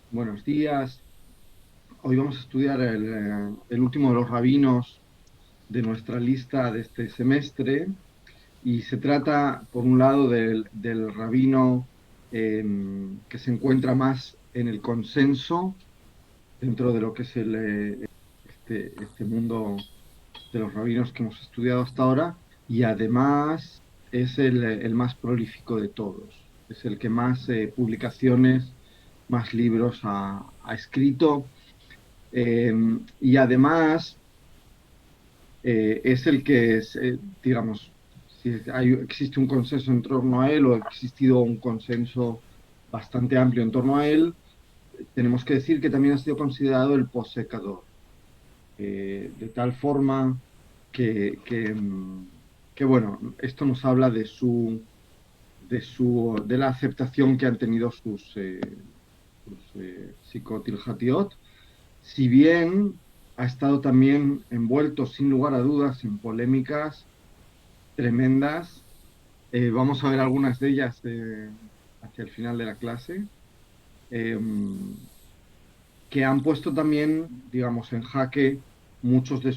Buenos días. Hoy vamos a estudiar el último de los rabinos de nuestra lista de este semestre y se trata, por un lado, del rabino que se encuentra más en el consenso dentro de lo que es este mundo de los rabinos que hemos estudiado hasta ahora y además es el más prolífico de todos. Es el que más publicaciones, más libros ha escrito. Eh, y además es el que es, digamos, si existe un consenso en torno a él o ha existido un consenso bastante amplio en torno a él, tenemos que decir que también ha sido considerado el posecador, de tal forma que, bueno, esto nos habla de la aceptación que han tenido sus Sikot Ilhatiot, si bien ha estado también envuelto, sin lugar a dudas, en polémicas tremendas. Vamos a ver algunas de ellas hacia el final de la clase, eh, que han puesto también, digamos, en jaque muchos de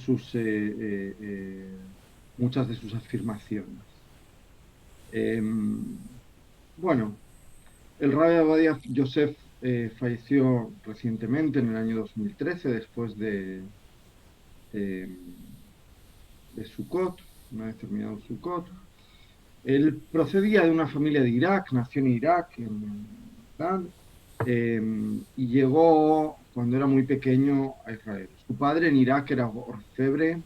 muchas de sus afirmaciones. Eh, bueno, el Rabbi Ovadia Yosef falleció recientemente, en el año 2013, después de, de Sukkot, una vez terminado Sukkot. Él procedía de una familia de Irak, nació en Irak, en Bagdad, eh, y llegó cuando era muy pequeño a Israel. Su padre en Irak era orfebre,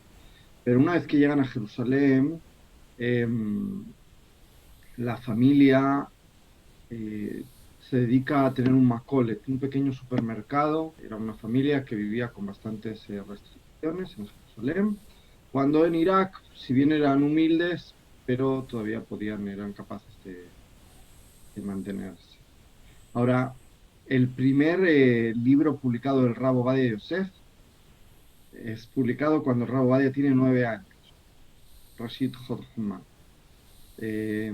pero una vez que llegan a Jerusalén, eh, la familia se dedica a tener un macolet, un pequeño supermercado. Era una familia que vivía con bastantes restricciones en Jerusalén. Cuando en Irak, si bien eran humildes, pero todavía eran capaces de mantenerse. Ahora, el primer libro publicado del Rabo Ovadia Yosef es publicado cuando el Rabo Ovadia tiene 9 años, Rashid Hodjma. Eh,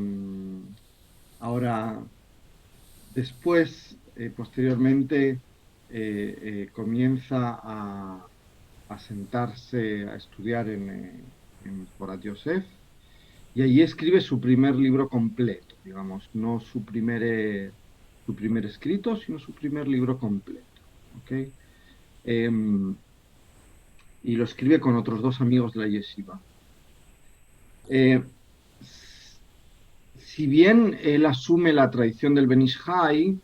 Ahora, después, posteriormente, comienza a sentarse a estudiar en Porat Yosef y allí escribe su primer libro completo, digamos, no su primer escrito, sino su primer libro completo. ¿Ok? Y lo escribe con otros dos amigos de la yeshiva. Eh, si bien él asume la tradición del Ben Ish Hai,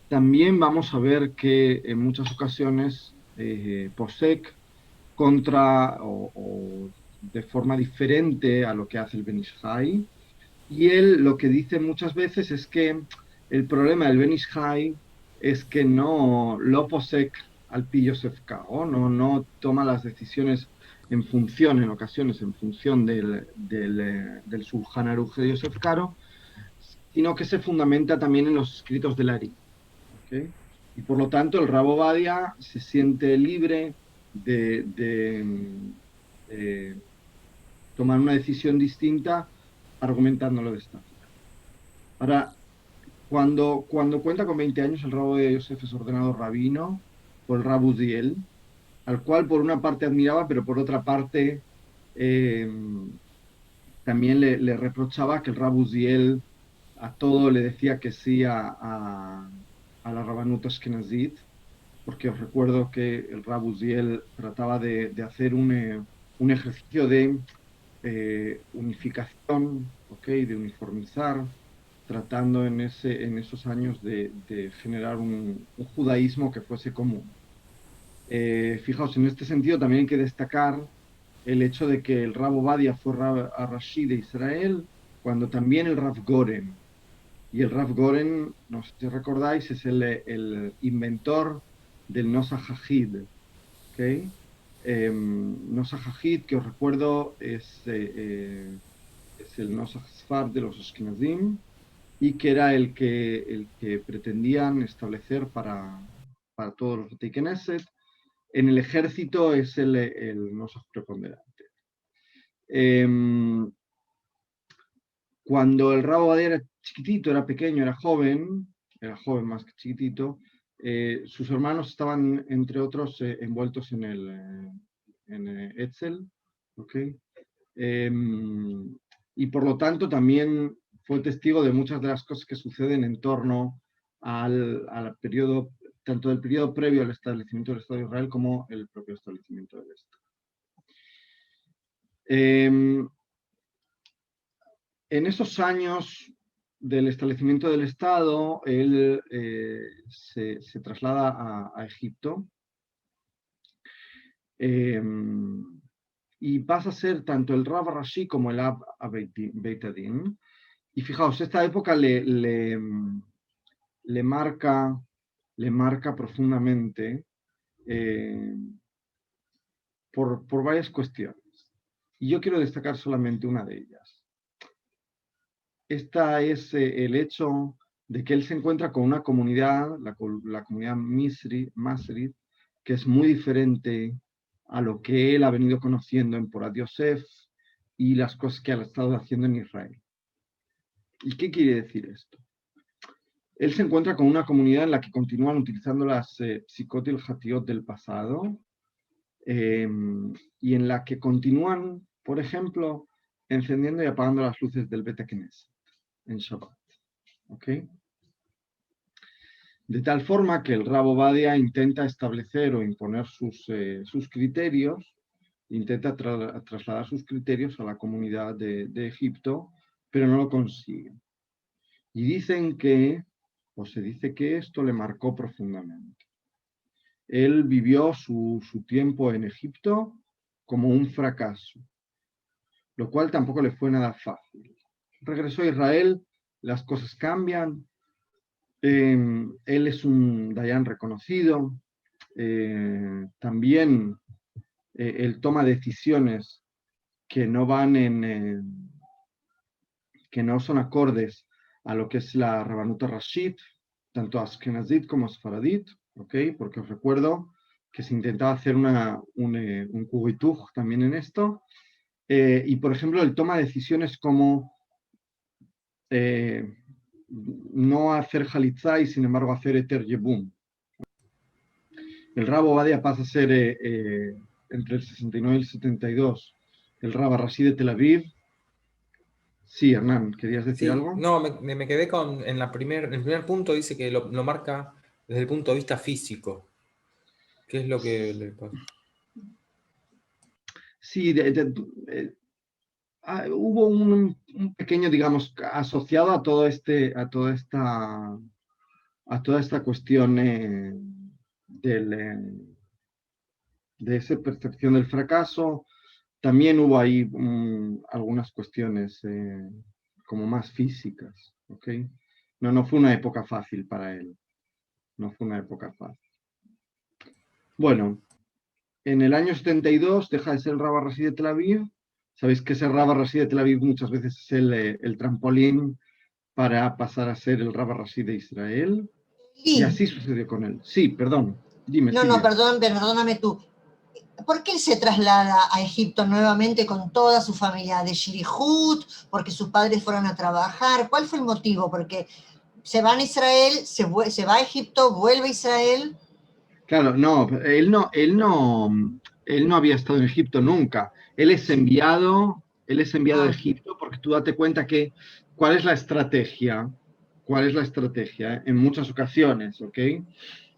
también vamos a ver que en muchas ocasiones Posek contra o de forma diferente a lo que hace el Ben Ish Hai. Y él lo que dice muchas veces es que el problema del Ben Ish Hai es que no lo posek al pi Yosef Karo, no toma las decisiones en ocasiones, en función del Shulchan Aruch de Yosef Karo, sino que se fundamenta también en los escritos de Lari. ¿Ok? Y por lo tanto, el Rabo Badia se siente libre de tomar una decisión distinta argumentándolo de esta forma. Ahora, cuando cuenta con 20 años, el Rabo de Yosef es ordenado rabino por el Rabu Ziel, al cual por una parte admiraba, pero por otra parte eh, también le reprochaba que el Rabu Ziel a todo le decía que sí a la Rabanut Ashkenazit, porque os recuerdo que el Rabu Ziel trataba de hacer un ejercicio de unificación, ¿ok? De uniformizar, tratando en esos años de generar un judaísmo que fuese común. Fijaos, en este sentido también hay que destacar el hecho de que el Rab Ovadia fue a Rashi de Israel, cuando también el Rav Goren, y el Rav Goren, no sé si recordáis, es el inventor del Nosach Hahid, ¿ok? Nosach Hahid, que os recuerdo, es el Nosach Sfar de los Ashkenazim, y que era el que pretendían establecer para todos los Beit Knesset. En el ejército es el Nosach preponderante. Eh, Cuando el Rabo Badía era chiquitito, era pequeño, era joven más que chiquitito, Sus hermanos estaban, entre otros, envueltos en Etzel, ¿ok? Y por lo tanto también fue testigo de muchas de las cosas que suceden en torno al periodo, tanto del periodo previo al establecimiento del Estado de Israel como el propio establecimiento del Estado. En esos años del establecimiento del Estado, él se traslada a Egipto y pasa a ser tanto el Rav Rashi como el Ab a Beit Adin. Y fijaos, esta época le marca profundamente por varias cuestiones. Y yo quiero destacar solamente una de ellas. Esta es el hecho de que él se encuentra con una comunidad, la comunidad Masri, que es muy diferente a lo que él ha venido conociendo en Porat Yosef y las cosas que ha estado haciendo en Israel. ¿Y qué quiere decir esto? Él se encuentra con una comunidad en la que continúan utilizando las psicot y el hatiot del pasado, y en la que continúan, por ejemplo, encendiendo y apagando las luces del Bet Knesset en Shabbat. ¿Okay? De tal forma que el Rav Ovadia intenta establecer o imponer sus criterios, intenta trasladar sus criterios a la comunidad de Egipto, pero no lo consigue. Y dicen que, o se dice que esto le marcó profundamente. Él vivió su tiempo en Egipto como un fracaso, lo cual tampoco le fue nada fácil. Regresó a Israel, las cosas cambian, él es un Dayan reconocido, también él toma decisiones que no van que no son acordes a lo que es la Rabanuta Rashid, tanto Ashkenazit como Sfaradit, ¿ok? Porque os recuerdo que se intentaba hacer un kubituj también en esto, y por ejemplo él toma decisiones como no hacer Halitzá y sin embargo hacer Eter Yebum. El Rav Ovadia pasa a ser entre el 69 y el 72 el Rav Rashi de Tel Aviv. Sí, Hernán, ¿querías decir Sí, algo? no, me quedé con, en el primer punto dice que lo marca desde el punto de vista físico. ¿Qué es lo que le pasa? Sí, hubo un pequeño, digamos, asociado a todo a toda esta cuestión de esa percepción del fracaso. También hubo ahí algunas cuestiones como más físicas, ¿ok? No fue una época fácil para él, no fue una época fácil. Bueno, en el año 72 deja de ser el Rabba Rashid de Tel Aviv. Sabéis que ese Rabba Rashid de Tel Aviv muchas veces es el trampolín para pasar a ser el Rabba Rashid de Israel. Y Sí. así sucedió con él. Sí, perdón, dime, No, Silvia. perdón, perdóname tú. ¿Por qué él se traslada a Egipto nuevamente con toda su familia? ¿De Shirihut? ¿Porque sus padres fueron a trabajar? ¿Cuál fue el motivo? Porque se va a Israel, se va a Egipto, vuelve a Israel. Claro, no, él no había estado en Egipto nunca. Él es enviado a Ah, Egipto porque tú date cuenta que cuál es la estrategia, cuál es la estrategia en muchas ocasiones, ¿ok?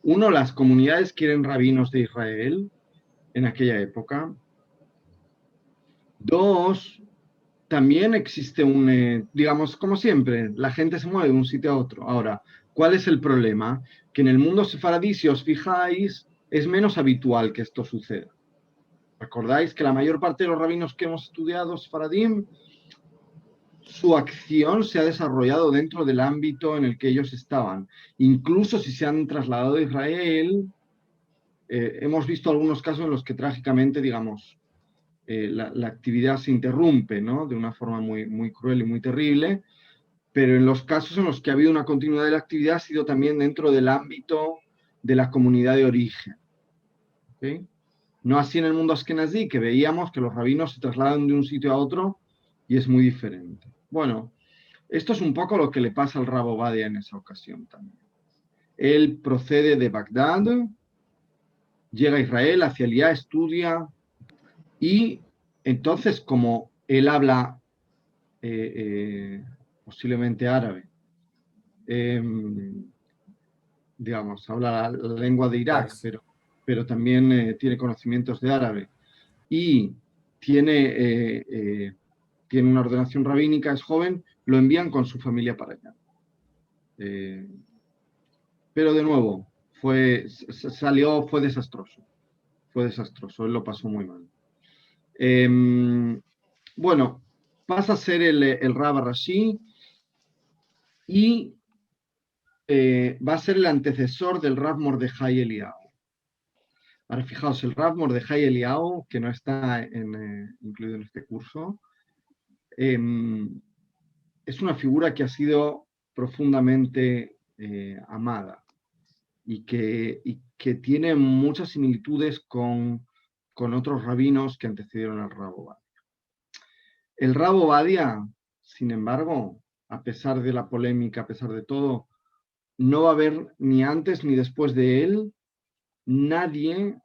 Uno, las comunidades quieren rabinos de Israel en aquella época. Dos, también existe digamos, como siempre, la gente se mueve de un sitio a otro. Ahora, ¿cuál es el problema? Que en el mundo sefaradí, si os fijáis, es menos habitual que esto suceda. ¿Recordáis que la mayor parte de los rabinos que hemos estudiado, sefaradim, su acción se ha desarrollado dentro del ámbito en el que ellos estaban? Incluso si se han trasladado a Israel, hemos visto algunos casos en los que trágicamente, digamos, la actividad se interrumpe, ¿no? De una forma muy cruel y muy terrible, pero en los casos en los que ha habido una continuidad de la actividad ha sido también dentro del ámbito de la comunidad de origen. ¿Okay? No así en el mundo askenazí, que veíamos que los rabinos se trasladan de un sitio a otro y es muy diferente. Bueno, esto es un poco lo que le pasa al Rav Ovadia en esa ocasión también. Él procede de Bagdad, llega a Israel, hacia Elías, estudia, y entonces, como él habla posiblemente árabe, digamos, habla la lengua de Irak, pero también tiene conocimientos de árabe, y tiene una ordenación rabínica, es joven, lo envían con su familia para allá. Pero de nuevo, fue desastroso. Fue desastroso, él lo pasó muy mal. Bueno, pasa a ser el Rab Rashi y va a ser el antecesor del Rab Mordejai Eliyahu. Ahora fijaos, el Rab Mordejai Eliyahu, que no está incluido en este curso, es una figura que ha sido profundamente amada y que tiene muchas similitudes con otros rabinos que antecedieron al Rab Ovadia. El Rab Ovadia, sin embargo, a pesar de la polémica, a pesar de todo, no va a haber ni antes ni después de él nadie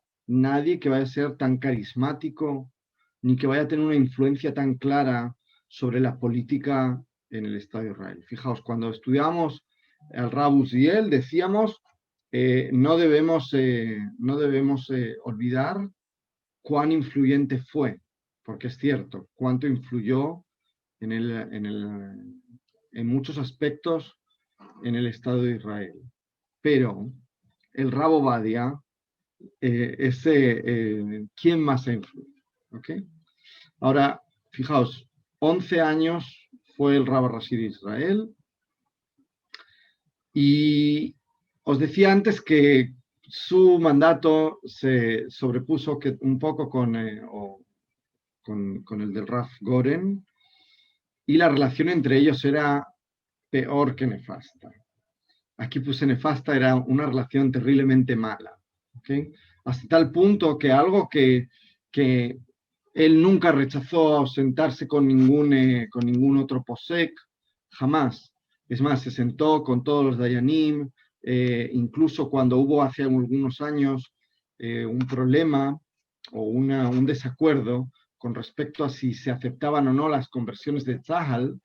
que vaya a ser tan carismático, ni que vaya a tener una influencia tan clara sobre la política en el Estado de Israel. Fijaos, cuando estudiamos al Rab Uziel, decíamos, no debemos olvidar cuán influyente fue, porque es cierto, cuánto influyó en muchos aspectos en el Estado de Israel. Pero el Rab Ovadia, ¿quién más ha influido? ¿Okay? Ahora, fijaos, 11 años fue el Rab Rashi de Israel, y os decía antes que su mandato se sobrepuso un poco con el del Raf Goren, y la relación entre ellos era peor que nefasta. Aquí puse nefasta, era una relación terriblemente mala. ¿Okay? Hasta tal punto que algo que él nunca rechazó sentarse con ningún otro posek, jamás. Es más, se sentó con todos los dayanim, incluso cuando hubo hace algunos años un problema o un desacuerdo con respecto a si se aceptaban o no las conversiones de Tzahal,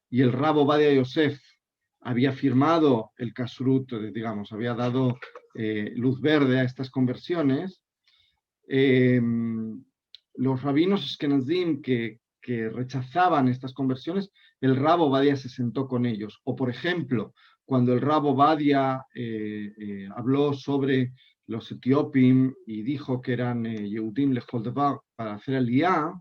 y el Rab Ovadia Yosef había firmado el kashrut, digamos, había dado luz verde a estas conversiones, los rabinos ashkenazim que rechazaban estas conversiones, el Rab Ovadia se sentó con ellos. O, por ejemplo, cuando el Rab Ovadia habló sobre los etiopim y dijo que eran Yehudim lechol davar para hacer aliyá,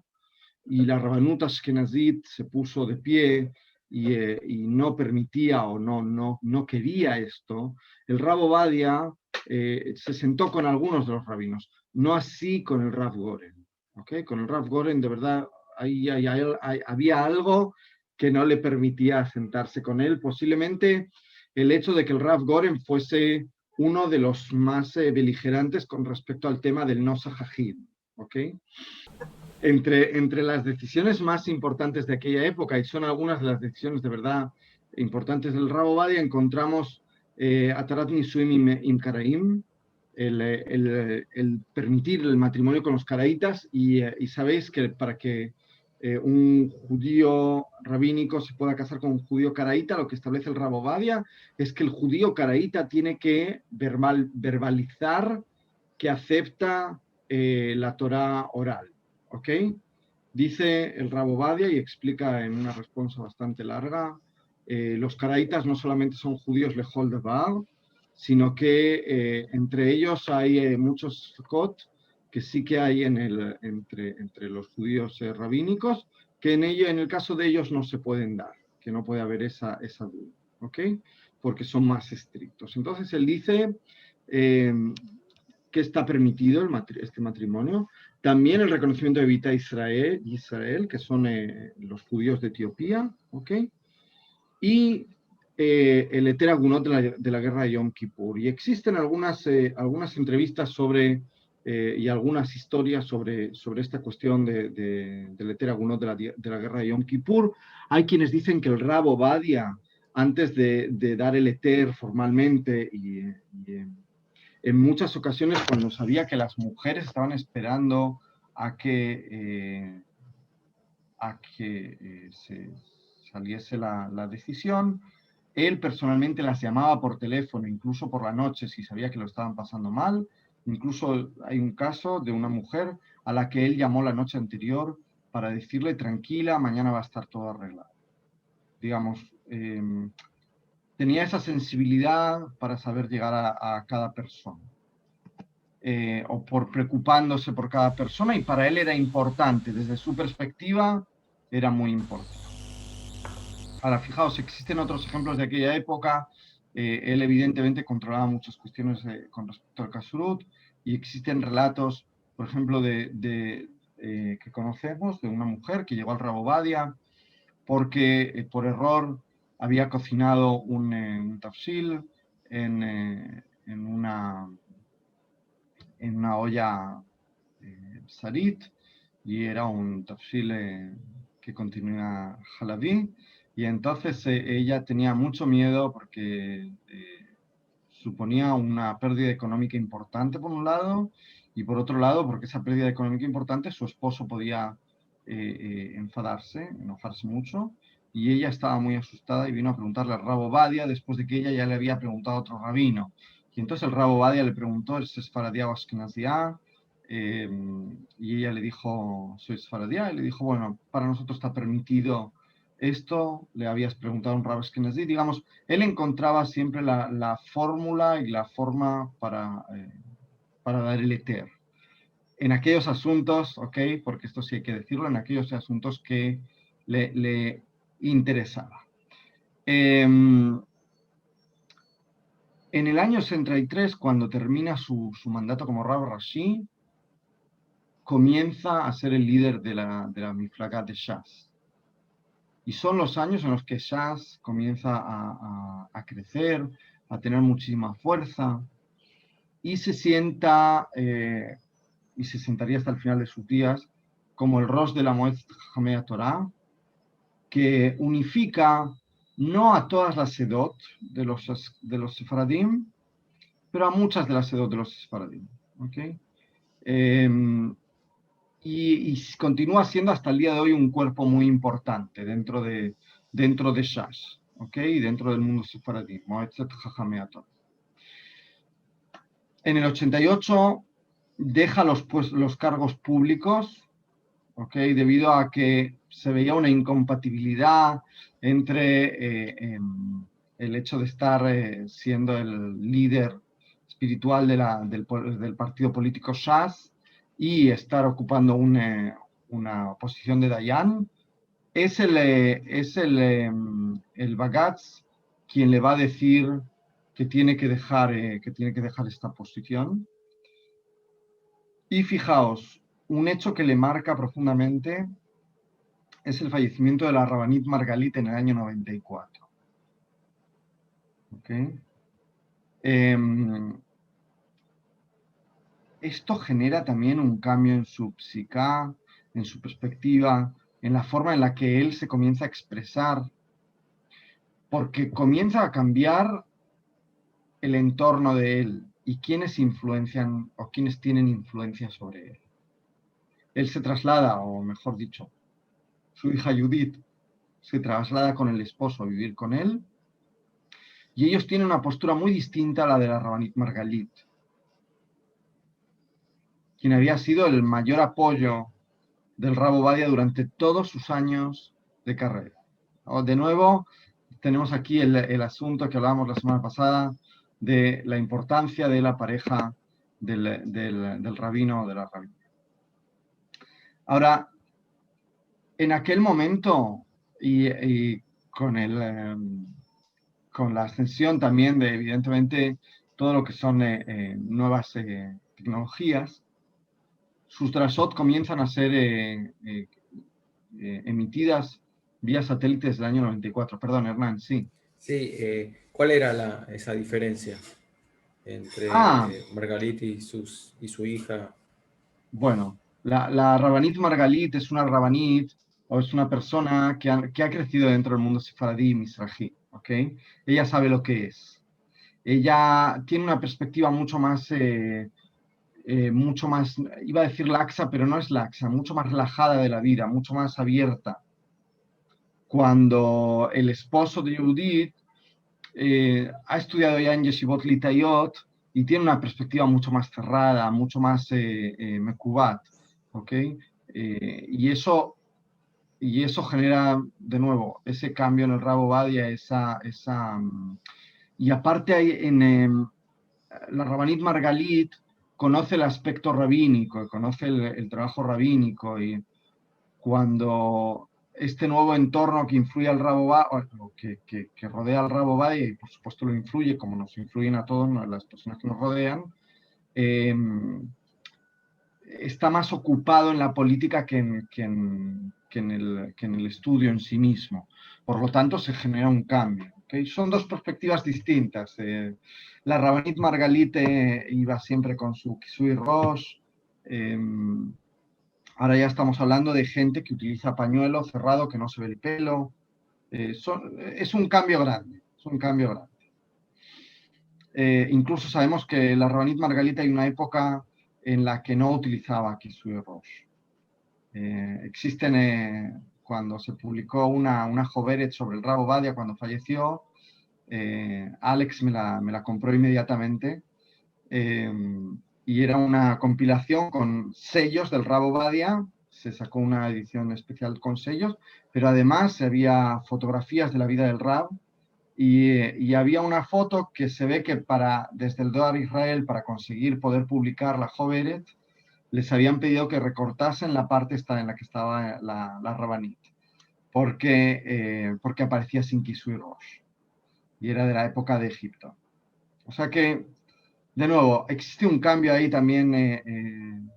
y la Rabanut ashkenazit se puso de pie y no permitía o no quería esto, el Rab Ovadia se sentó con algunos de los rabinos, no así con el Rab Goren. ¿Okay? Con el Rab Goren, de verdad, había algo que no le permitía sentarse con él, posiblemente el hecho de que el Rab Goren fuese uno de los más beligerantes con respecto al tema del Nosach Hajid. ¿Okay? Entre las decisiones más importantes de aquella época, y son algunas de las decisiones de verdad importantes del Rab Ovadia, encontramos Atarat Nisuim im Karaim, el permitir el matrimonio con los caraítas, y sabéis que para que un judío rabínico se pueda casar con un judío caraíta, lo que establece el Rab Ovadia es que el judío caraíta tiene que verbalizar que acepta la Torá oral. ¿Ok? Dice el Rab Ovadia y explica en una respuesta bastante larga, los caraítas no solamente son judíos lechol davar, sino que entre ellos hay muchos Sukkot, que sí que hay entre los judíos rabínicos, que en el caso de ellos no se pueden dar, que no puede haber esa duda, ¿ok? Porque son más estrictos. Entonces él dice que está permitido este matrimonio. También el reconocimiento de Bita Israel, que son los judíos de Etiopía, ¿ok? Y el Heter Agunot de la guerra de Yom Kippur. Y existen algunas entrevistas y algunas historias sobre esta cuestión del Heter Agunot de la guerra de Yom Kippur. Hay quienes dicen que el Rab Ovadia antes de dar el eter formalmente y en muchas ocasiones cuando sabía que las mujeres estaban esperando a que se saliese la decisión, él personalmente las llamaba por teléfono, incluso por la noche, si sabía que lo estaban pasando mal. Incluso hay un caso de una mujer a la que él llamó la noche anterior para decirle, tranquila, mañana va a estar todo arreglado. Digamos, tenía esa sensibilidad para saber llegar a cada persona. O por preocupándose por cada persona, y para él era importante, desde su perspectiva, era muy importante. Ahora, fijaos, existen otros ejemplos de aquella época. Él evidentemente controlaba muchas cuestiones con respecto al Kashrut, y existen relatos, por ejemplo, que conocemos, de una mujer que llegó al Rav Ovadia porque por error había cocinado un tafsil en una olla sarit, y era un tafsil que contenía halaví, y entonces ella tenía mucho miedo porque suponía una pérdida económica importante por un lado, y por otro lado porque esa pérdida económica importante su esposo podía enojarse mucho, y ella estaba muy asustada y vino a preguntarle al Rav Ovadia después de que ella ya le había preguntado a otro rabino. Y entonces el Rav Ovadia le preguntó, ¿es Sfaradía o Ashkenazía? Y ella le dijo, soy Sfaradía, y le dijo, bueno, para nosotros está permitido esto, le habías preguntado a un Rav Ashkenazí. Digamos, él encontraba siempre la fórmula y la forma para dar el eter. En aquellos asuntos, ¿ok? Porque esto sí hay que decirlo, en aquellos asuntos que le interesaba. En el año 63, cuando termina su mandato como Rav Rashi, comienza a ser el líder de la Miflagat de Shas. Y son los años en los que Shas comienza a crecer, a tener muchísima fuerza, y se sienta, y se sentaría hasta el final de sus días, como el Rosh de la Moed Jamea Torah, que unifica no a todas las Sedot de los Sefaradim, pero a muchas de las Sedot de los Sefaradim. ¿Okay? Y continúa siendo hasta el día de hoy un cuerpo muy importante dentro de Shas, ¿okay? Y dentro del mundo Sefaradim, Moetzet Jamea Torah. En el 88 deja los cargos públicos, ¿okay? Debido a que se veía una incompatibilidad entre el hecho de estar siendo el líder espiritual del partido político Shas y estar ocupando una posición de Dayan. Es el Bagatz quien le va a decir que tiene que dejar esta posición. Y fijaos, un hecho que le marca profundamente es el fallecimiento de la Rabbanit Margalit en el año 94. ¿Okay? Esto genera también un cambio en su psiká, en su perspectiva, en la forma en la que él se comienza a expresar, porque comienza a cambiar el entorno de él y quienes influencian o quienes tienen influencia sobre él. Él se traslada, o mejor dicho, su hija Judith se traslada con el esposo a vivir con él, y ellos tienen una postura muy distinta a la de la Rabbanit Margalit, quien había sido el mayor apoyo del Rav Ovadia durante todos sus años de carrera. De nuevo, tenemos aquí el asunto que hablábamos la semana pasada de la importancia de la pareja del rabino o de la rabina. Ahora, en aquel momento, y con la ascensión también de, evidentemente, todo lo que son nuevas tecnologías, sus drashot comienzan a ser emitidas vía satélite desde el año 94. Perdón, Hernán, sí. Sí, ¿cuál era esa diferencia entre Margalit y su hija? Bueno, la Rabbanit Margalit es una Rabbanit, o es una persona que ha crecido dentro del mundo sefaradí y mizrahi, ¿ok? Ella sabe lo que es. Ella tiene una perspectiva mucho más, iba a decir laxa, pero no es laxa, mucho más relajada de la vida, mucho más abierta. Cuando el esposo de Judith ha estudiado ya en Yeshivot Litayot y tiene una perspectiva mucho más cerrada, mucho más mekubat, ¿ok? Y eso genera, de nuevo, ese cambio en el Rab Ovadia, y aparte hay la Rabbanit Margalit conoce el aspecto rabínico, conoce el trabajo rabínico, y cuando este nuevo entorno que influye al Rab Ovadia, que rodea al Rab Ovadia, y por supuesto lo influye, como nos influyen a todos, ¿no?, las personas que nos rodean, está más ocupado en la política que en el estudio en sí mismo. Por lo tanto, se genera un cambio. ¿Okay? Son dos perspectivas distintas. La Rabbanit Margalit iba siempre con su Kisui Rosh. Ahora ya estamos hablando de gente que utiliza pañuelo cerrado, que no se ve el pelo. Es un cambio grande. Es un cambio grande. Incluso sabemos que la Rabbanit Margalit hay una época en la que no utilizaba Kisui Rosh. Cuando se publicó una Joveret sobre el Rab Ovadia cuando falleció, Alex me la compró inmediatamente, y era una compilación con sellos del Rab Ovadia. Se sacó una edición especial con sellos, pero además había fotografías de la vida del Rab, y había una foto que se ve que desde el Doar Israel, para conseguir poder publicar la Joveret, les habían pedido que recortasen la parte en la que estaba la Rabbanit, porque aparecía sin Kisui Rosh, y era de la época de Egipto. O sea que, de nuevo, existe un cambio ahí también.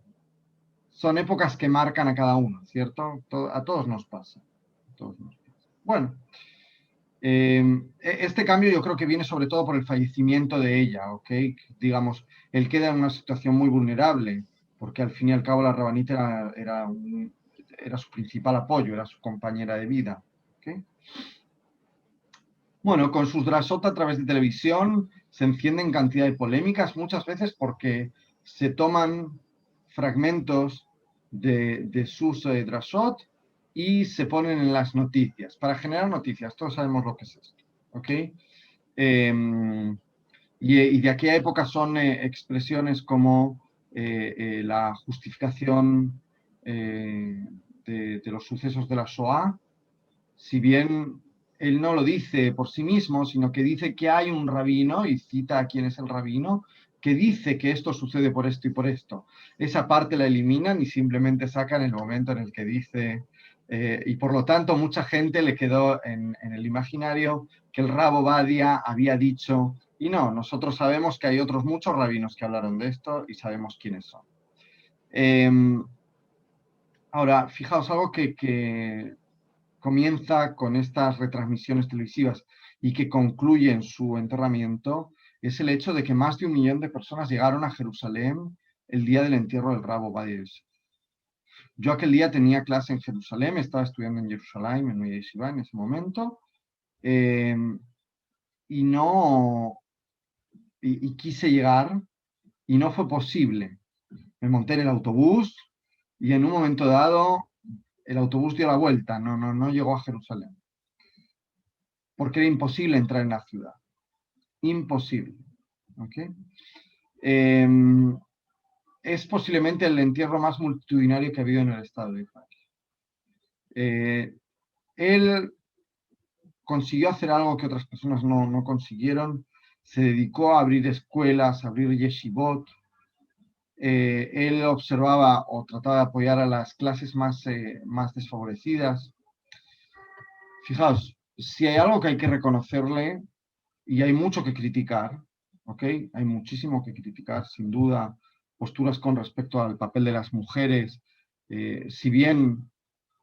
Son épocas que marcan a cada uno, ¿cierto? A todos nos pasa. Bueno, este cambio yo creo que viene sobre todo por el fallecimiento de ella, ¿ok? Digamos, él queda en una situación muy vulnerable, porque al fin y al cabo la Rabbanita era su principal apoyo, era su compañera de vida, ¿ok? Bueno, con sus drashot a través de televisión se encienden cantidad de polémicas, muchas veces porque se toman fragmentos de sus drashot y se ponen en las noticias, para generar noticias. Todos sabemos lo que es esto, ¿ok? Y de aquella época son expresiones como la justificación de los sucesos de la Shoah. Si bien él no lo dice por sí mismo, sino que dice que hay un rabino, y cita a quién es el rabino, que dice que esto sucede por esto y por esto. Esa parte la eliminan y simplemente sacan el momento en el que dice, y por lo tanto mucha gente le quedó en el imaginario que el Rab Ovadia había dicho, y no, nosotros sabemos que hay otros muchos rabinos que hablaron de esto y sabemos quiénes son. Ahora, fijaos, algo que comienza con estas retransmisiones televisivas y que concluye en su enterramiento, es el hecho de que más de 1 millón de personas llegaron a Jerusalén el día del entierro del Rab Ovadia Yosef. Yo aquel día tenía clase en Jerusalén, estaba estudiando en Jerusalén, en Yeshiva en ese momento, y quise llegar y no fue posible. Me monté en el autobús y en un momento dado el autobús dio la vuelta, no llegó a Jerusalén, porque era imposible entrar en la ciudad. Imposible. ¿Okay? Es posiblemente el entierro más multitudinario que ha habido en el Estado de Israel. Él consiguió hacer algo que otras personas no consiguieron. Se dedicó a abrir escuelas, a abrir yeshivot. Él observaba o trataba de apoyar a las clases más desfavorecidas. Fijaos, si hay algo que hay que reconocerle, y hay mucho que criticar, ¿ok? Hay muchísimo que criticar, sin duda, posturas con respecto al papel de las mujeres. Si bien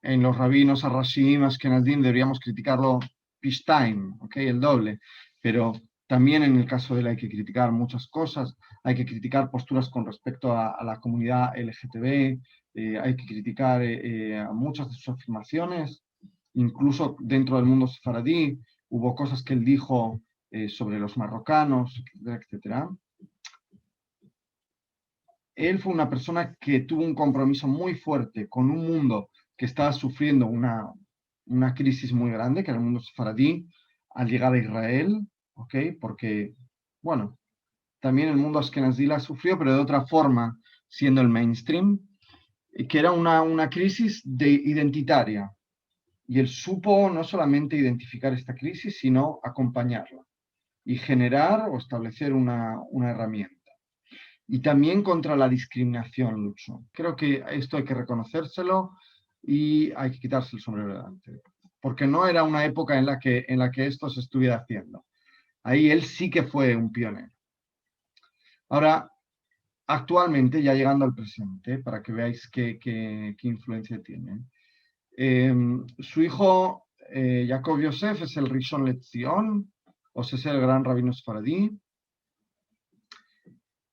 en los rabinos Arashim, Ashkenazim deberíamos criticarlo Pishtaim, ¿ok? El doble, pero también en el caso de él hay que criticar muchas cosas, hay que criticar posturas con respecto a la comunidad LGTB, hay que criticar a muchas de sus afirmaciones, incluso dentro del mundo sefaradí. hubo cosas que él dijo sobre los marrocanos, etcétera, etcétera. Él fue una persona que tuvo un compromiso muy fuerte con un mundo que estaba sufriendo una crisis muy grande, que era el mundo sefaradí, al llegar a Israel, ¿ok? Porque, bueno, también el mundo askenazí la sufrió, pero de otra forma, siendo el mainstream, que era una crisis identitaria. Y él supo no solamente identificar esta crisis, sino acompañarla y generar o establecer una herramienta. Y también contra la discriminación luchó. Creo que esto hay que reconocérselo y hay que quitarse el sombrero delante. Porque no era una época en la que esto se estuviera haciendo. Ahí él sí que fue un pionero. Ahora, actualmente, ya llegando al presente, para que veáis qué influencia tiene, su hijo, Jacob Yosef, es el Rishon LeZion, o sea, es el gran rabino sefaradí.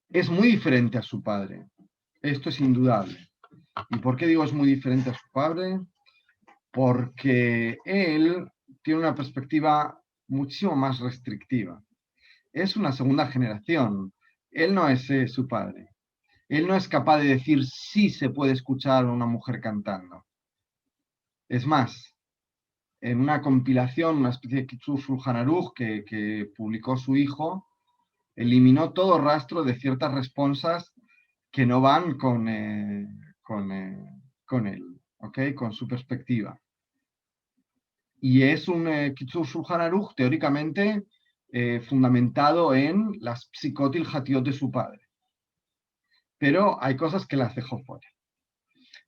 Es muy diferente a su padre. Esto es indudable. ¿Y por qué digo es muy diferente a su padre? Porque él tiene una perspectiva muchísimo más restrictiva. Es una segunda generación. Él no es su padre. Él no es capaz de decir si se puede escuchar a una mujer cantando. Es más, en una compilación, una especie de Kitzur Shulchan Aruch que publicó su hijo, eliminó todo rastro de ciertas responsas que no van con él, ¿okay? Con su perspectiva. Y es un Kitzur Shulchan Aruch teóricamente fundamentado en las psikot ilhatiot de su padre. Pero hay cosas que las dejó fuera.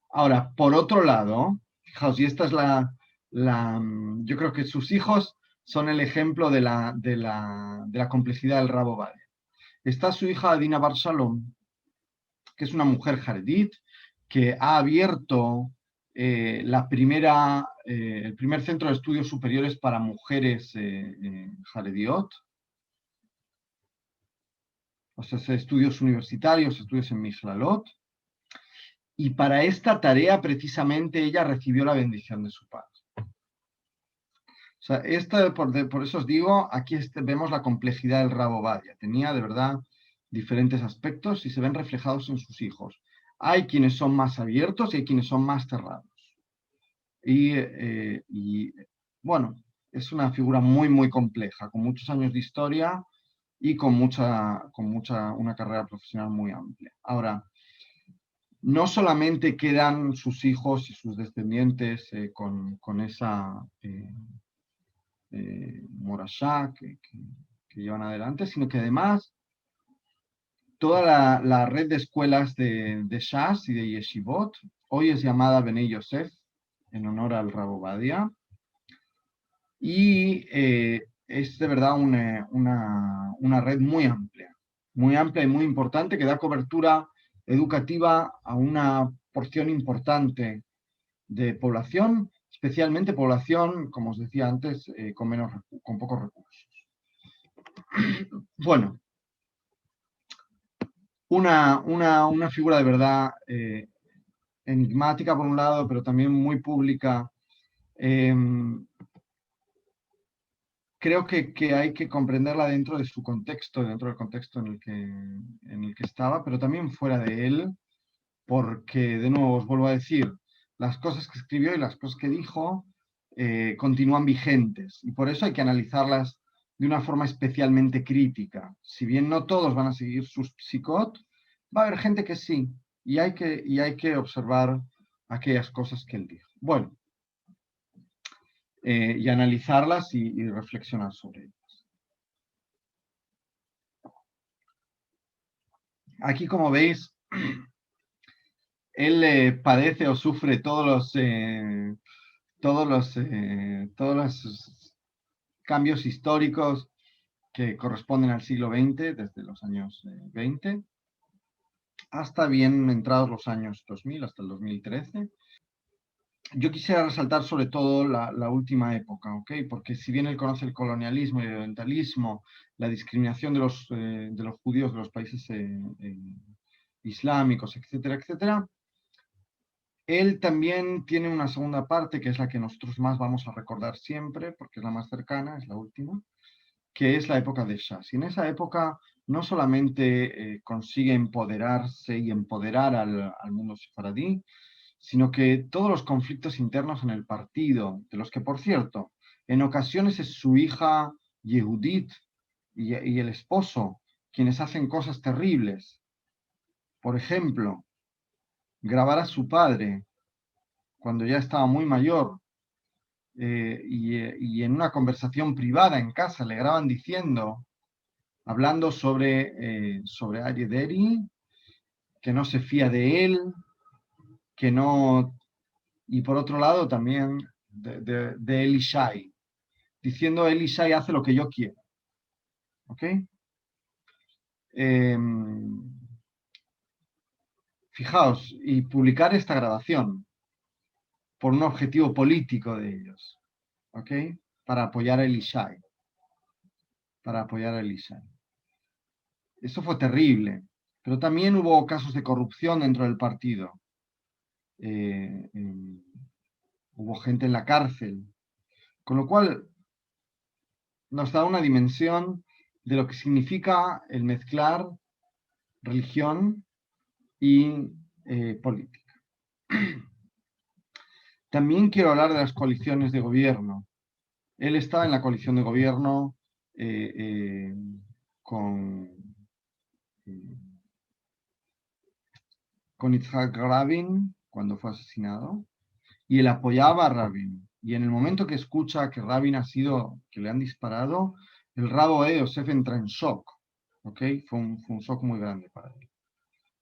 Ahora, por otro lado, fijaos, y esta es yo creo que sus hijos son el ejemplo de la complejidad del Rab Ovadia. Está su hija Adina Bar Shalom, que es una mujer jaredit, que ha abierto el primer centro de estudios superiores para mujeres jarediot, o sea, estudios universitarios, estudios en Mishlalot, y para esta tarea precisamente ella recibió la bendición de su padre. O sea, por eso os digo, aquí vemos la complejidad del Rab Ovadia. Tenía de verdad diferentes aspectos y se ven reflejados en sus hijos. Hay quienes son más abiertos y hay quienes son más cerrados. Y bueno, es una figura muy, muy compleja, con muchos años de historia y con una carrera profesional muy amplia. Ahora, no solamente quedan sus hijos y sus descendientes con esa morashá que llevan adelante, sino que además toda la red de escuelas de Shas y de Yeshivot hoy es llamada Benei Yosef, en honor al Rab Ovadia, y es de verdad una red muy amplia y muy importante que da cobertura educativa a una porción importante de población, especialmente población, como os decía antes, con pocos recursos. Bueno, una figura de verdad enigmática por un lado, pero también muy pública. Creo que hay que comprenderla dentro de su contexto, dentro del contexto en el que estaba, pero también fuera de él, porque, de nuevo, os vuelvo a decir, las cosas que escribió y las cosas que dijo continúan vigentes, y por eso hay que analizarlas de una forma especialmente crítica. Si bien no todos van a seguir sus psicot, va a haber gente que sí, y hay que observar aquellas cosas que él dijo. Bueno, y analizarlas y reflexionar sobre ellas. Aquí, como veis, él padece o sufre todos los cambios históricos que corresponden al siglo XX, desde los años 20 hasta bien entrados los años 2000, hasta el 2013. Yo quisiera resaltar sobre todo la última época, ¿ok? Porque si bien él conoce el colonialismo y el orientalismo, la discriminación de los judíos de los países islámicos, etcétera, etcétera, Él también tiene una segunda parte, que es la que nosotros más vamos a recordar siempre, porque es la más cercana, es la última, que es la época de Shas. Y en esa época no solamente consigue empoderarse y empoderar al mundo sefaradí, sino que todos los conflictos internos en el partido, de los que, por cierto, en ocasiones es su hija Yehudit y el esposo quienes hacen cosas terribles. Por ejemplo, grabar a su padre cuando ya estaba muy mayor y en una conversación privada en casa le graban diciendo, hablando sobre Ayederi, que no se fía de él, que no... Y por otro lado también de Elishai, diciendo Elishai hace lo que yo quiero. ¿Ok? Fijaos, y publicar esta grabación por un objetivo político de ellos. ¿Ok? Para apoyar a Elishai. Para apoyar a Elishai. Eso fue terrible. Pero también hubo casos de corrupción dentro del partido. Hubo gente en la cárcel. Con lo cual nos da una dimensión de lo que significa el mezclar religión y política. También quiero hablar de las coaliciones de gobierno. Él estaba en la coalición de gobierno con Yitzhak Rabin cuando fue asesinado, y él apoyaba a Rabin. Y en el momento que escucha que Rabin que le han disparado, el rabo de Yosef entra en shock. ¿Okay? Fue un shock muy grande para él.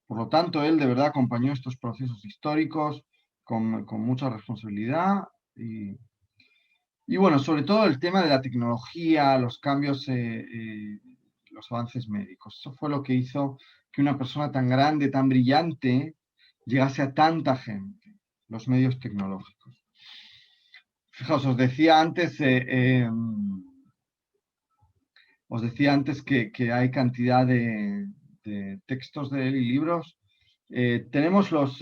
Por lo tanto, él de verdad acompañó estos procesos históricos con mucha responsabilidad y bueno, sobre todo el tema de la tecnología, los cambios, los avances médicos. Eso fue lo que hizo que una persona tan grande, tan brillante, llegase a tanta gente, los medios tecnológicos. Fijaos, os decía antes que hay cantidad de textos de él y libros. Tenemos los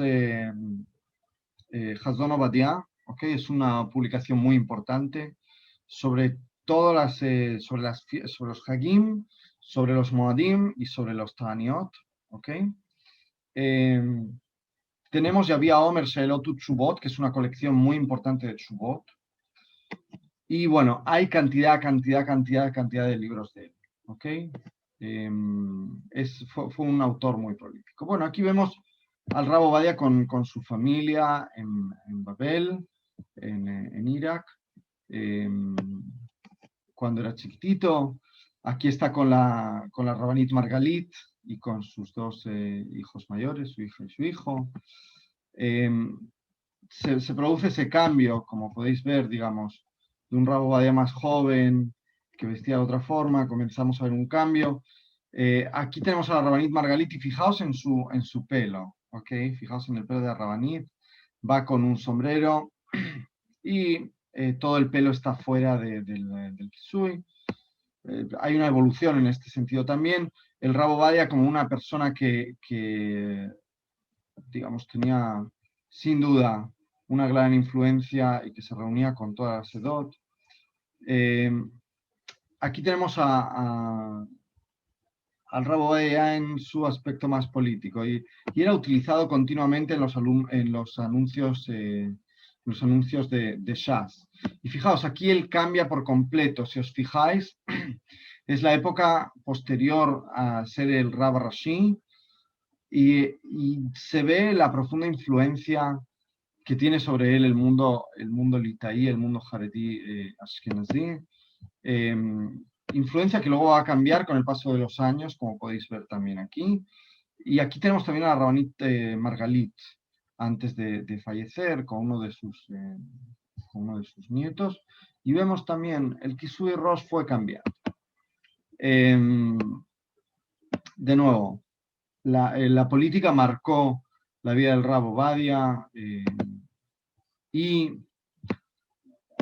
Hazon Ovadia, ¿okay? Es una publicación muy importante sobre sobre los Hagim, sobre los Moadim y sobre los Ta'aniot. ¿Okay? Tenemos Yavia Omer Sheelotu Tshuvot, que es una colección muy importante de Tshuvot. Y bueno, hay cantidad de libros de él. ¿Okay? Fue un autor muy prolífico. Bueno, aquí vemos al Rabo Ovadia con su familia en Babel, en Irak, cuando era chiquitito. Aquí está con la Rabanit Margalit y con sus dos hijos mayores, su hija y su hijo. Se produce ese cambio, como podéis ver, digamos, de un Rabo Ovadia más joven, que vestía de otra forma, comenzamos a ver un cambio. Aquí tenemos a la Rabanit Margalit y fijaos en su pelo, ¿ok? Fijaos en el pelo de la Rabanit, va con un sombrero y todo el pelo está fuera del kisui. Hay una evolución en este sentido también. El Rabo Ovadia como una persona que digamos, tenía sin duda una gran influencia y que se reunía con toda la Sedot. Aquí tenemos al Rabo Ovadia en su aspecto más político y era utilizado continuamente en los anuncios de Shas. Y fijaos, aquí él cambia por completo. Si os fijáis, es la época posterior a ser el Rab Rashi y se ve la profunda influencia que tiene sobre él el mundo litaí, el mundo jaredí ashkenazí. Influencia que luego va a cambiar con el paso de los años, como podéis ver también aquí. Y aquí tenemos también a la Rabanit Margalit, antes de fallecer, con uno de sus nietos. Y vemos también, el Kisui Rosh fue cambiado. De nuevo, la política marcó la vida del Rabo Ovadia y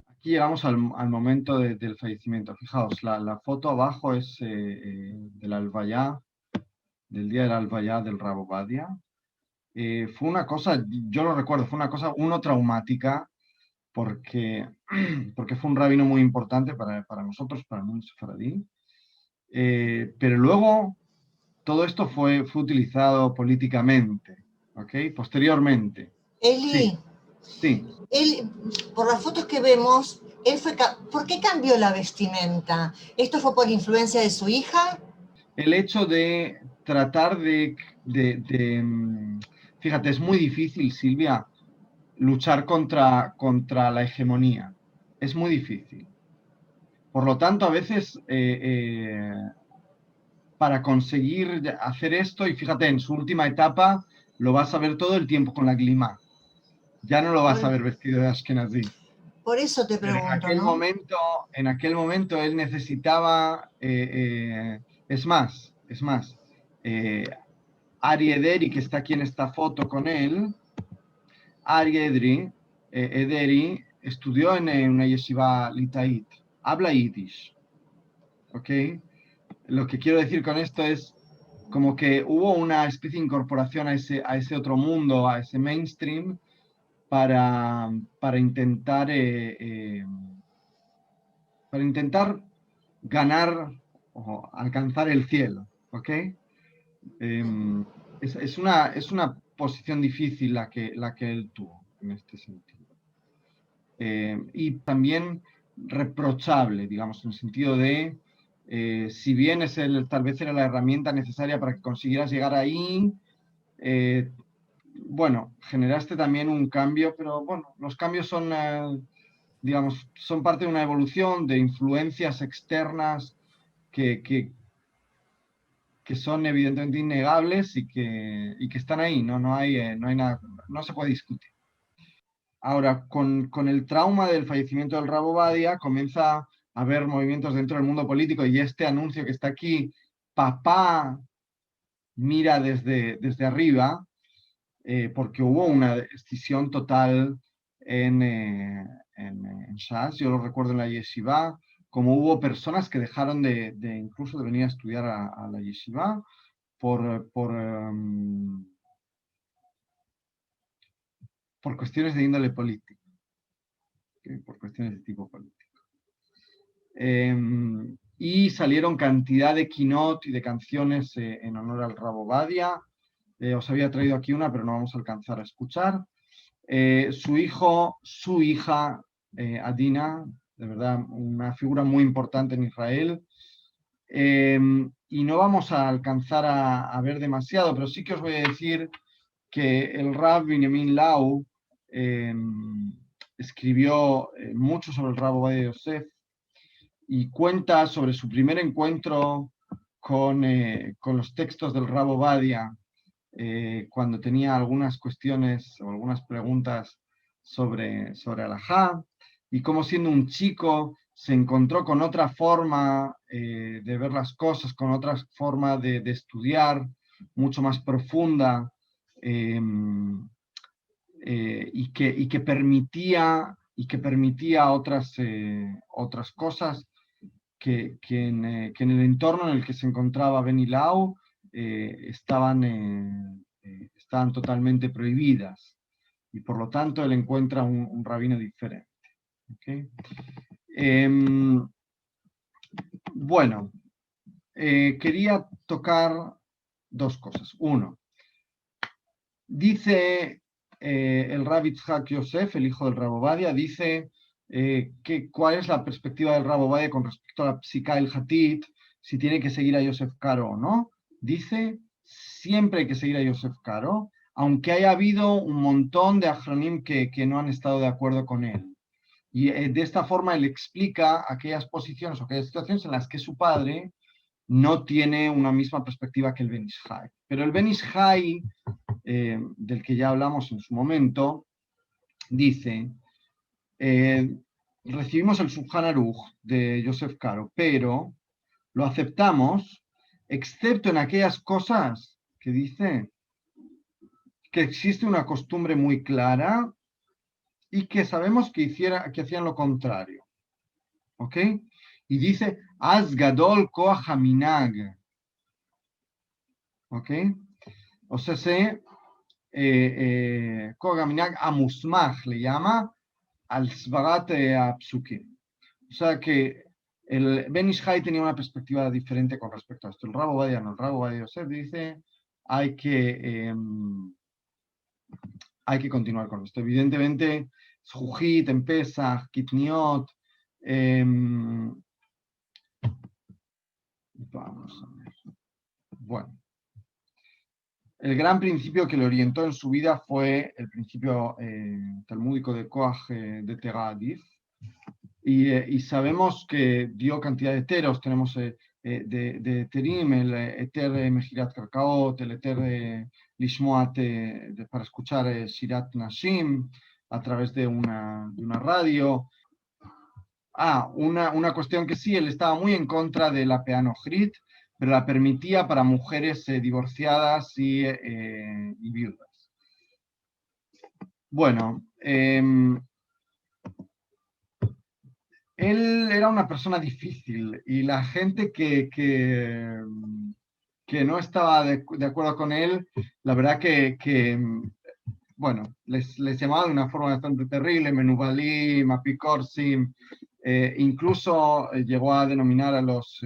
aquí llegamos al momento del fallecimiento. Fijaos, la foto abajo es del Albayá, del día del Albayá del Rabo Ovadia. fue una cosa, yo lo recuerdo, fue una cosa traumática, porque, porque fue un rabino muy importante para nosotros, para el mundo sefaradí. Pero luego todo esto fue utilizado políticamente, ¿ok? Posteriormente. Sí, Eli, sí. él, por las fotos que vemos, ¿por qué cambió la vestimenta? ¿Esto fue por influencia de su hija? El hecho de tratar fíjate, es muy difícil, Silvia, luchar contra la hegemonía. Es muy difícil. Por lo tanto, a veces para conseguir hacer esto, y fíjate, en su última etapa lo vas a ver todo el tiempo con la glima. Ya no lo vas a Por, ver vestido de Ashkenazí. por eso te Pero pregunto, ¿no? en aquel momento él necesitaba, es más, eh, Ari Ederi, que está aquí en esta foto con él, Ari Ederi estudió en una yeshiva litait, habla yiddish, ¿ok? Lo que quiero decir con esto es como que hubo una especie de incorporación a ese otro mundo, a ese mainstream, para, para intentar, eh, eh, para intentar ganar o alcanzar el cielo, ¿ok? Es una posición difícil la que él tuvo en este sentido. Y también reprochable, digamos, en el sentido de, si bien tal vez era la herramienta necesaria para que consiguieras llegar ahí, eh, bueno, generaste también un cambio, pero bueno, los cambios son, digamos, son parte de una evolución de influencias externas que, que, que son evidentemente innegables y que están ahí, no hay nada, no se puede discutir. Ahora, con el trauma del fallecimiento del Rabo Badia, comienza a haber movimientos dentro del mundo político y este anuncio que está aquí, papá mira desde arriba, porque hubo una decisión total en Shas, yo lo recuerdo en la yeshiva, como hubo personas que dejaron incluso de venir a estudiar a la yeshiva por por cuestiones de índole político, ¿okay? Por cuestiones de tipo político. Y salieron cantidad de quinot y de canciones en honor al Rabo Badia. Os había traído aquí una, pero no vamos a alcanzar a escuchar. Su hija, Adina, de verdad, una figura muy importante en Israel. Y no vamos a alcanzar a ver demasiado, pero sí que os voy a decir que el Rav Binyamin Lau escribió mucho sobre el Rabo Ovadia Yosef y cuenta sobre su primer encuentro con los textos del Rabo Ovadia, cuando tenía algunas cuestiones o algunas preguntas sobre Alajá, y cómo siendo un chico se encontró con otra forma de ver las cosas, con otra forma de estudiar, mucho más profunda, eh, y que permitía otras cosas que en el entorno en el que se encontraba Benilau estaban totalmente prohibidas, y por lo tanto él encuentra un rabino diferente. ¿Okay? Bueno, quería tocar dos cosas. Uno, dice el Rabbi Yitzhak Yosef, el hijo del Rabo Ovadia, dice cuál es la perspectiva del Rabo Ovadia con respecto a la psica el Hatit, si tiene que seguir a Yosef Karo o no. Dice, siempre hay que seguir a Yosef Karo, aunque haya habido un montón de Achronim que no han estado de acuerdo con él. Y de esta forma él explica aquellas posiciones o aquellas situaciones en las que su padre no tiene una misma perspectiva que el Ben Ish Chai. Pero el Ben Ish Chai, del que ya hablamos en su momento, dice, recibimos el Shulchan Aruch de Yosef Karo, pero lo aceptamos, excepto en aquellas cosas que dice que existe una costumbre muy clara y que sabemos que hacían lo contrario. ¿Ok? Y dice, Az Gadol Koach Haminag. ¿Ok? O sea, Koag Aminag Amusmach le llama al Svarat Apsukim. O sea que el Ben Ish Chai tenía una perspectiva diferente con respecto a esto. El Rab Ovadia no, el Rab Ovadia Yosef dice hay que continuar con esto. Evidentemente, Zujit, Pesach, Kitniot, vamos a ver. Bueno, el gran principio que le orientó en su vida fue el principio talmúdico de Koach de Teradif. Y sabemos que dio cantidad de eteros. Tenemos de Eterim, el Eter Mejirat Karkaot, el Eter Lishmoat para escuchar Shirat Nashim a través de una radio. Una cuestión que sí, él estaba muy en contra de la Peanojrit, pero la permitía para mujeres divorciadas y viudas. Bueno, él era una persona difícil y la gente que no estaba de acuerdo con él, la verdad bueno, les llamaba de una forma bastante terrible, Menubalim, Apikorsim, incluso llegó a denominar a los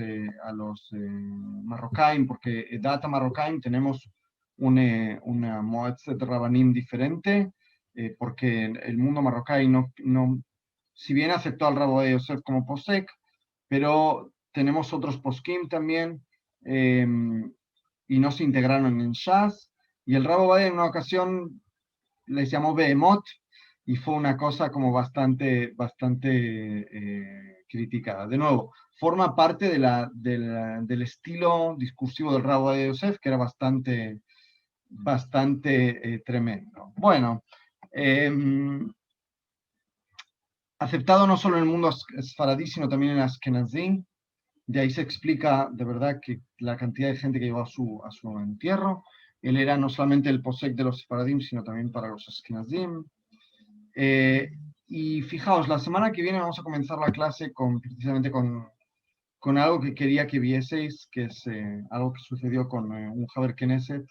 Marrocaim, porque Data Marrocaim tenemos una Moetzet Rabanim diferente, porque el mundo marroquí no, si bien aceptó al Rabo de Yosef como posek, pero tenemos otros poskim también, y no se integraron en Shas, y el Rabo Ovadia en una ocasión les llamó Behemoth, y fue una cosa como bastante criticada. De nuevo, forma parte del estilo discursivo del Rabo de Yosef, que era bastante tremendo. Bueno, aceptado no solo en el mundo esfaradí, sino también en Ashkenazí. De ahí se explica de verdad que la cantidad de gente que llegó a su entierro. Él era no solamente el posek de los sefaradim, sino también para los ashkenazim. Y fijaos, la semana que viene vamos a comenzar la clase precisamente con algo que quería que vieseis, que es algo que sucedió con un Haber Knesset,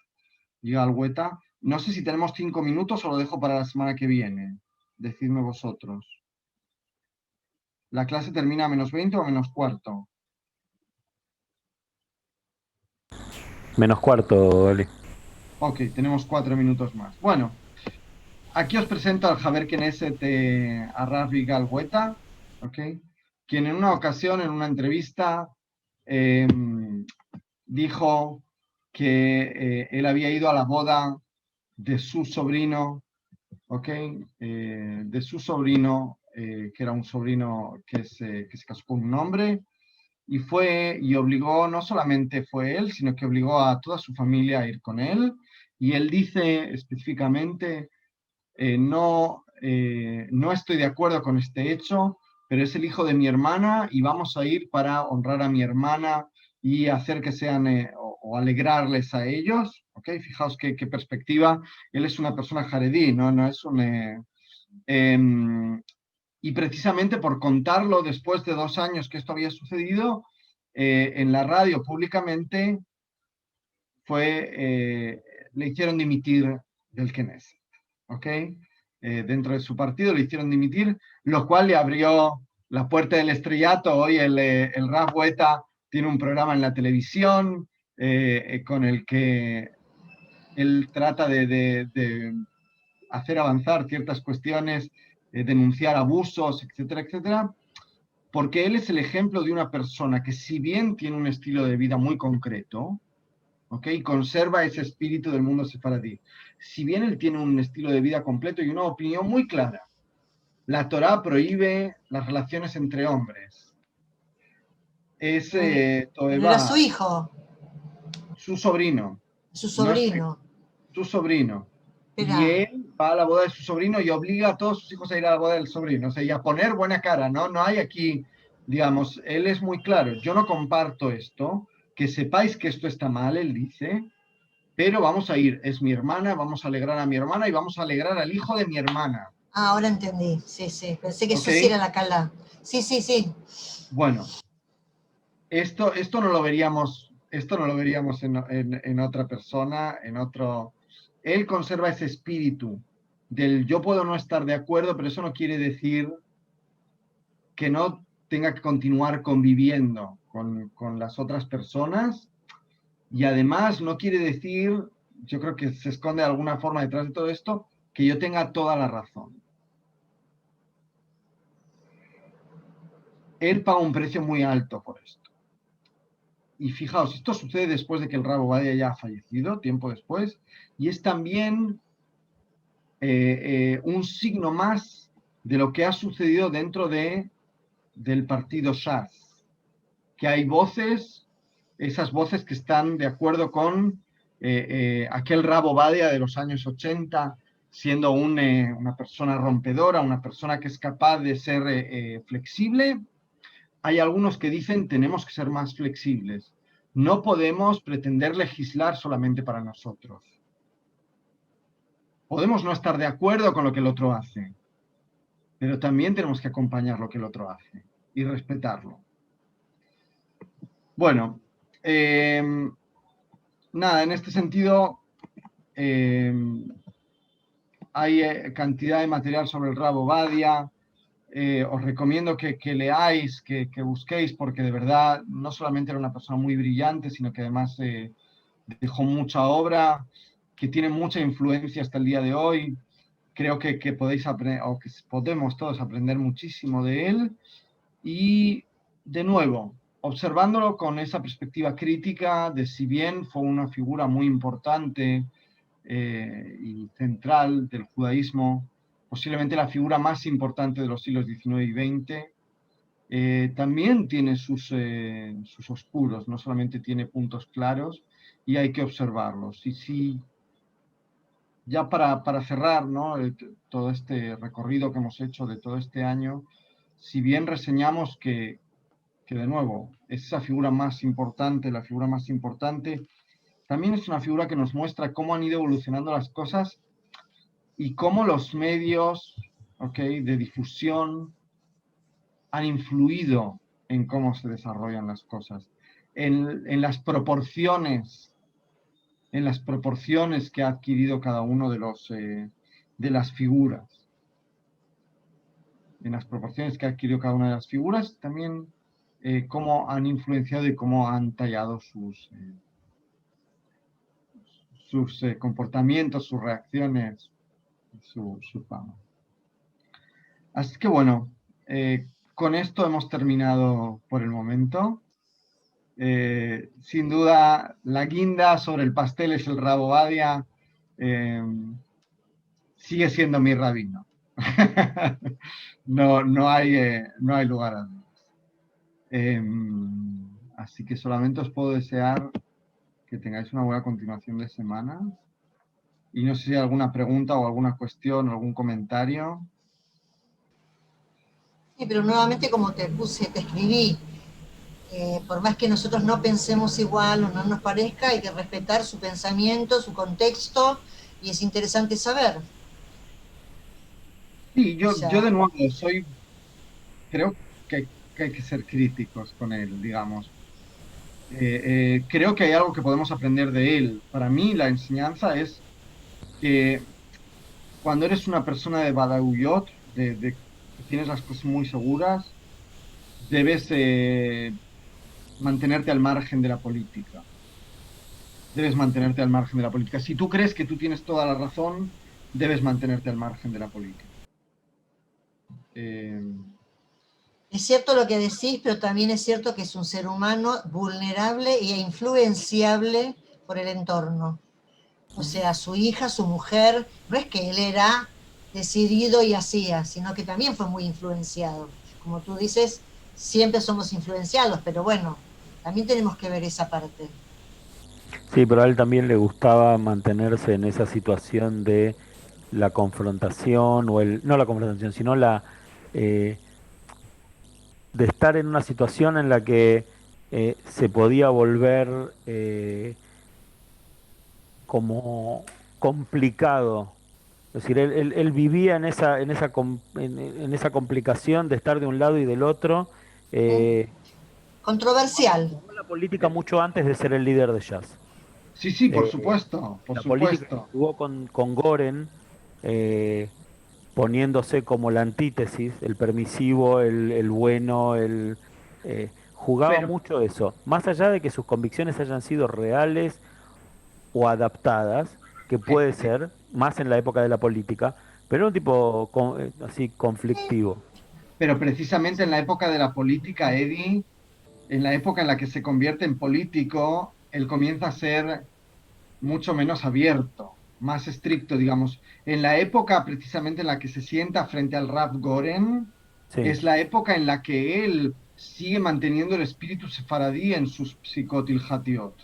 Yigal Hueta. No sé si tenemos 5 minutos o lo dejo para la semana que viene. Decidme vosotros. ¿La clase termina a -20 o a -15? -15, Eli. Ok, tenemos 4 minutos más. Bueno, aquí os presento al Haber Knesset Arav Yigal Hueta, okay, quien en una ocasión, en una entrevista, dijo que él había ido a la boda de su sobrino, de su sobrino, que era un sobrino que se casó con un hombre, y obligó, no solamente fue él, sino que obligó a toda su familia a ir con él, y él dice específicamente, no estoy de acuerdo con este hecho, pero es el hijo de mi hermana y vamos a ir para honrar a mi hermana y hacer que sean, o alegrarles a ellos, ¿ok? Fijaos qué perspectiva. Él es una persona jaredí, no es un... y precisamente por contarlo después de 2 años que esto había sucedido, en la radio públicamente le hicieron dimitir del Knesset, ¿ok? Dentro de su partido le hicieron dimitir, lo cual le abrió la puerta del estrellato. Hoy el Rav Hueta tiene un programa en la televisión con el que él trata de hacer avanzar ciertas cuestiones, denunciar abusos, etcétera, etcétera, porque él es el ejemplo de una persona que, si bien tiene un estilo de vida muy concreto, ¿okay?, conserva ese espíritu del mundo sefaradí. Si bien él tiene un estilo de vida completo y una opinión muy clara, la Torá prohíbe las relaciones entre hombres. Era su hijo. Su sobrino. Su sobrino. No, su sobrino. Era. Y él va a la boda de su sobrino y obliga a todos sus hijos a ir a la boda del sobrino. O sea, y a poner buena cara, ¿no? No hay aquí, digamos, él es muy claro. Yo no comparto esto. Que sepáis que esto está mal, él dice, pero vamos a ir, es mi hermana, vamos a alegrar a mi hermana y vamos a alegrar al hijo de mi hermana. Ahora entendí, sí, pensé que eso sí era la cala. Sí. Bueno, esto no lo veríamos en otra persona, en otro él conserva ese espíritu del yo puedo no estar de acuerdo, pero eso no quiere decir que no tenga que continuar conviviendo con las otras personas, y además no quiere decir, yo creo que se esconde de alguna forma detrás de todo esto, que yo tenga toda la razón. Él paga un precio muy alto por esto. Y fijaos, esto sucede después de que el Rav Ovadia ya ha fallecido, tiempo después, y es también un signo más de lo que ha sucedido dentro del partido Shas, que hay voces, esas voces que están de acuerdo con aquel Rav Ovadia de los años 80, siendo una persona rompedora, una persona que es capaz de ser flexible. Hay algunos que dicen tenemos que ser más flexibles. No podemos pretender legislar solamente para nosotros. Podemos no estar de acuerdo con lo que el otro hace, pero también tenemos que acompañar lo que el otro hace y respetarlo. Bueno, nada, en este sentido hay cantidad de material sobre el Rav Ovadia. Os recomiendo que leáis, que busquéis, porque de verdad no solamente era una persona muy brillante, sino que además dejó mucha obra, que tiene mucha influencia hasta el día de hoy. Creo que podéis aprender, o que podemos todos aprender muchísimo de él. Y de nuevo, observándolo con esa perspectiva crítica de si bien fue una figura muy importante y central del judaísmo, posiblemente la figura más importante de los siglos XIX y XX, también tiene sus oscuros, no solamente tiene puntos claros, y hay que observarlos. Y si, ya para cerrar, ¿no?, todo este recorrido que hemos hecho de todo este año, si bien reseñamos que de nuevo es esa figura más importante, la figura más importante, también es una figura que nos muestra cómo han ido evolucionando las cosas y cómo los medios, de difusión han influido en cómo se desarrollan las cosas, en las proporciones que ha adquirido cada uno de las figuras. En las proporciones que ha adquirido cada una de las figuras, también cómo han influenciado y cómo han tallado sus comportamientos, sus reacciones, su fama. Así que bueno, con esto hemos terminado por el momento. Sin duda, la guinda sobre el pastel es el Rav Ovadia. Sigue siendo mi rabino. No hay lugar a dudas. Así que solamente os puedo desear que tengáis una buena continuación de semana. Y no sé si hay alguna pregunta o alguna cuestión o algún comentario. Sí, pero nuevamente, como te escribí, por más que nosotros no pensemos igual o no nos parezca, hay que respetar su pensamiento, su contexto, y es interesante saber. Sí, yo de nuevo creo que hay que ser críticos con él, digamos. Creo que hay algo que podemos aprender de él. Para mí la enseñanza es que cuando eres una persona de Badauyot, que tienes las cosas muy seguras, debes mantenerte al margen de la política. Debes mantenerte al margen de la política. Si tú crees que tú tienes toda la razón, debes mantenerte al margen de la política. Es cierto lo que decís, pero también es cierto que es un ser humano vulnerable e influenciable por el entorno. O sea, su hija, su mujer, no es que él era decidido y hacía, sino que también fue muy influenciado. Como tú dices, siempre somos influenciados, pero bueno, también tenemos que ver esa parte. Sí, pero a él también le gustaba mantenerse en esa situación de la confrontación, no la confrontación, sino eh, de estar en una situación en la que se podía volver como complicado. Es decir, él vivía en esa complicación de estar de un lado y del otro. Controversial. Tomó la política mucho antes de ser el líder de jazz. Sí, sí, por Eh, supuesto, por la política que supuesto. jugó con Goren, eh, poniéndose como la antítesis, el permisivo, el bueno, jugaba Pero, mucho eso. Más allá de que sus convicciones hayan sido reales o adaptadas, que puede ser, más en la época de la política, pero era un tipo así conflictivo. pero precisamente en la época de la política, Eddie, en la época en la que se convierte en político, él comienza a ser mucho menos abierto, más estricto, digamos. En la época precisamente en la que se sienta frente al Rav Goren, Sí. es la época en la que él sigue manteniendo el espíritu sefaradí en sus psicot ilhatiot.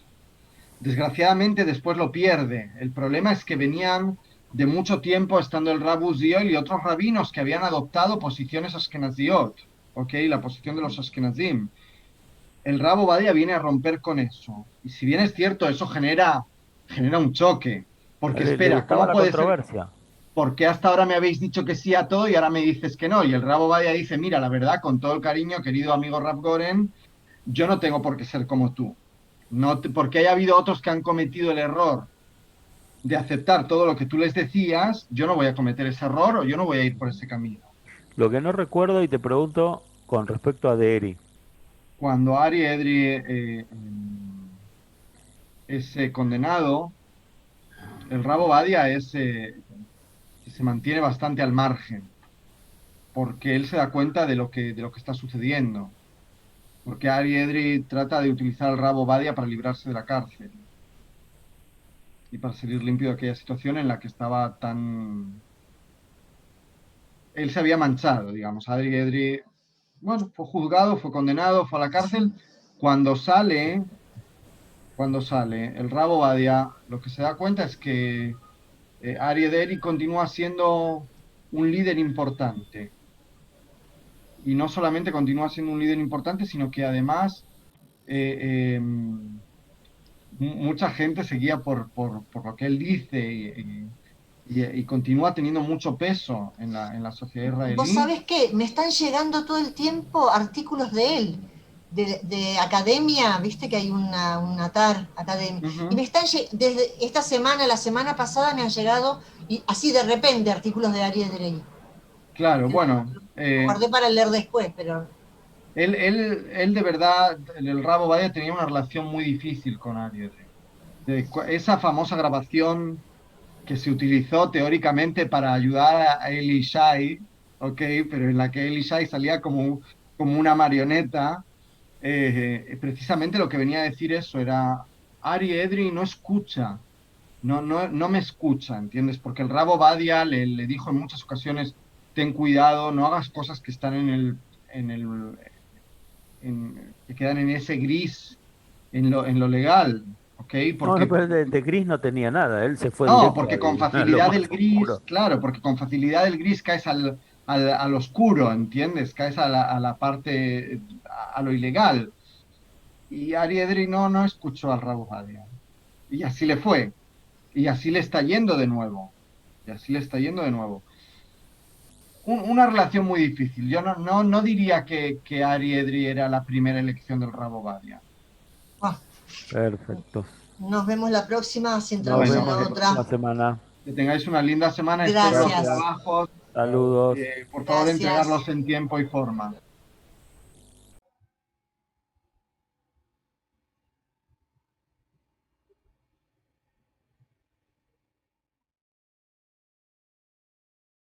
Desgraciadamente después lo pierde. El problema es que venían de mucho tiempo estando el Rab Uziel y otros rabinos que habían adoptado posiciones ashkenaziot, ¿ok? La posición de los ashkenazim. El Rab Ovadia viene a romper con eso. Y si bien es cierto, eso genera un choque. A Porque él le espera, gustaba ¿cómo la puede ser? controversia. ¿Por qué hasta ahora me habéis dicho que sí a todo y ahora me dices que no? Y el Rab Ovadia dice, mira, la verdad, con todo el cariño, querido amigo Rab Goren, yo no tengo por qué ser como tú. No porque haya habido otros que han cometido el error de aceptar todo lo que tú les decías, yo no voy a cometer ese error o yo no voy a ir por ese camino. Lo que no recuerdo y te pregunto con respecto a Deri. Cuando Ari Edri es condenado, el Rabo Badia se mantiene bastante al margen, porque él se da cuenta de lo que está sucediendo, porque Ari Edri trata de utilizar al Rabo Badia para librarse de la cárcel y para salir limpio de aquella situación en la que estaba tan... Él se había manchado, digamos. Ari Edri, bueno, fue juzgado, fue condenado, fue a la cárcel. Cuando sale, cuando sale el Rabo Badia, lo que se da cuenta es que Ari Ederi continúa siendo un líder importante. Y no solamente continúa siendo un líder importante, sino que además mucha gente seguía por lo que él dice y continúa teniendo mucho peso en la sociedad Vos israelí. sabés que me están llegando todo el tiempo artículos de él, de academia, viste que hay una TAR academia, y Ujú. desde esta semana, la semana pasada me han llegado, y así de repente, artículos de Ariel Drey. Claro, Lo bueno, guardé para leer después, pero él de verdad, el Rabo Badia tenía una relación muy difícil con Ari. Esa famosa grabación que se utilizó teóricamente para ayudar a Eli Shai, ¿ok? Pero en la que Eli Shai salía como una marioneta, precisamente lo que venía a decir eso era, Ari Edri no escucha, no me escucha, ¿entiendes? Porque el Rabo Badia le dijo en muchas ocasiones, ten cuidado, no hagas cosas que están en el, que quedan en ese gris, en lo legal, ¿ok? No, no, Porque pero de gris no tenía nada. Él se fue no, directo porque con a lo facilidad más el gris, oscuro. claro, porque con facilidad el gris caes al oscuro, ¿entiendes? Caes a la parte, a lo ilegal. Y Ari Edri no escuchó al Rabo Badia. Y así le fue. Y así le está yendo de nuevo. Y así le está yendo de nuevo. Una relación muy difícil. Yo no diría que Ari Edri era la primera elección del Rabo Badia. ah, Perfecto. nos vemos la próxima si Nos entramos en Bueno, la vemos la próxima otra. semana. que tengáis una linda semana. Espero los Gracias, Gracias. trabajos. Saludos. Por favor, gracias. entregarlos en tiempo y forma.